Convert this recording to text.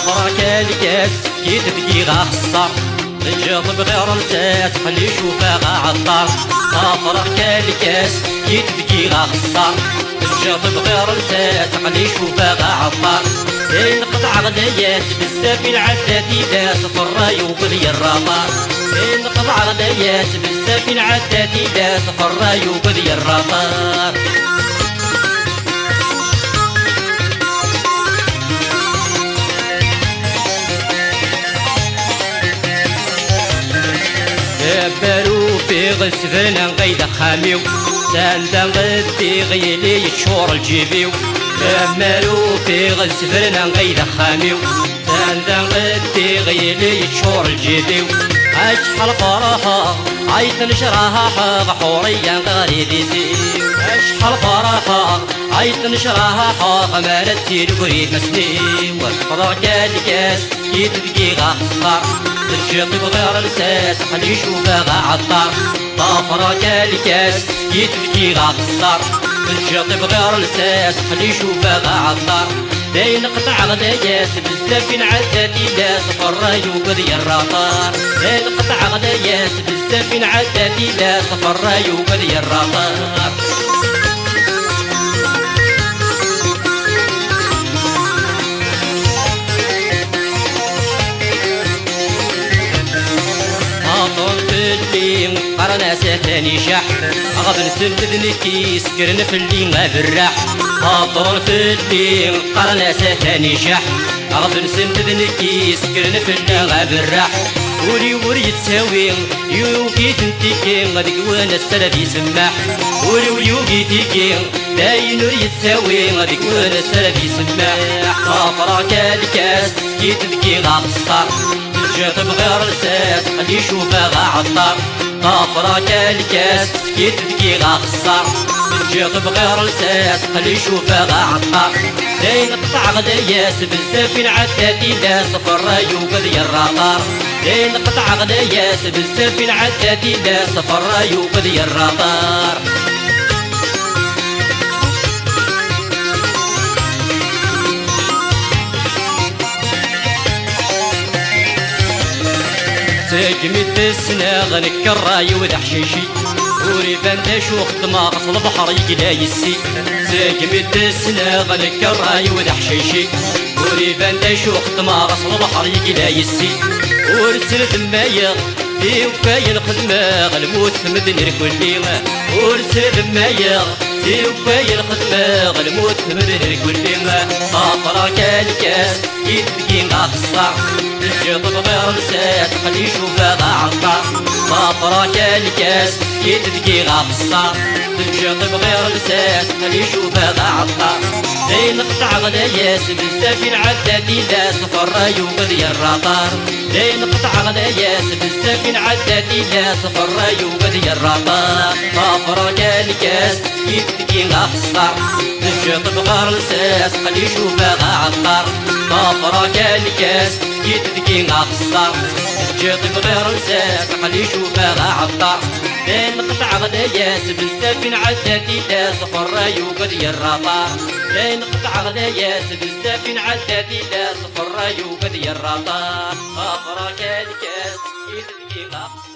فرك الكاس كي تبكي غخسر الجاط بغير نسات خلي يشوفها غعطر. فرك الكاس كي تبكي غخسر الجاط بغير نسات خلي يشوفها غعطر. نقطع غدايات بزاف العدادي داس في الراي وبذي الرطار. نقطع غدايات بزاف العدادي داس في الراي وبذي الرطار. بارو في غسفنا غيدا خاميو ساندا غدي غيلي يتشور الجيبيو. مارو في غسفنا غيدا خاميو ساندا غدي غيلي يتشور الجيبيو. اشحال فرحة عيط نشراها حاغ حوريا غريدي سيو. اشحال فرحة عيط نشراها حاغ مالتي الوريد مسنيو. فرك الكاس كي تبكي غخسر الجاط بغير لساس خلي يشوفها غعطر. فرك الكاس كي تبكي غخسر الجاط بغير لساس خلي يشوفها غعطر. داين قطع غدايات بزاف نعدادي داس في الراي وبذي الرطار. داين قطع غدايات بزاف نعدادي داس في الراي وبذي الرطار. قرنا ثاني شح غبن سند كيس كرن في اللي غبرح. هاطر في اللي قرنا ثاني شح غبن سند كيس كرن في اللي غبرح. وري وري تساوي يوكي تنتيكي غاديك وانا السلف يسمح. وري يوكي تيكي داين وري تساوي غاديك وانا السلف يسمح. فرك الكاس كي تبكي غخسر الجاط بغير لساس خلي يشوفها غعطر. فرك الكاس كي تبكي غخسر الجاط بغير لساس خلي يشوفها غعطر. داين قطع غدايات بزاف نعدادي داس في الراي وبذي الرطار. داين قطع غدايات بزاف نعدادي داس في الراي وبذي الرطار. ساجمد السنا غنك الراي وذحشيشي وريبان داشوخ دماغ البحر يقلا يسي. ساجمد السنا غنك الراي وذحشيشي وريبان داشوخ دماغ البحر يقلا يسي. ورسل دمايا في وفاي الخدمة الموت مدني كلينا. ورسل دمايا في وفاي الخدمة الموت مدني كلينا. فرك الكاس كي تبكي غخسر الجاط بغير لساس خلي يشوفها غعطر. فرك الكاس كي تبكي غخسر الجاط بغير لساس خلي يشوفها غعطر. داين قطع غدايات بزاف نعدادي داس في الراي وبذي الرطار. داين قطع غدايات بزاف نعدادي داس في الراي وبذي الرطار. فرك الكاس كي تبكي غخسر الجاط بغير لساس خلي يشوفها غعطر. فرك الكاس كي تبكي غخسر الجاط بغير لساس خلي يشوفها غعطر. داين قطع غدايات بزاف نعدادي داس في الراي وبذي الرطار. داين قطع غدايات بزاف نعدادي داس في الراي وبذي الرطار. فرك الكاس كي تبكي غخسر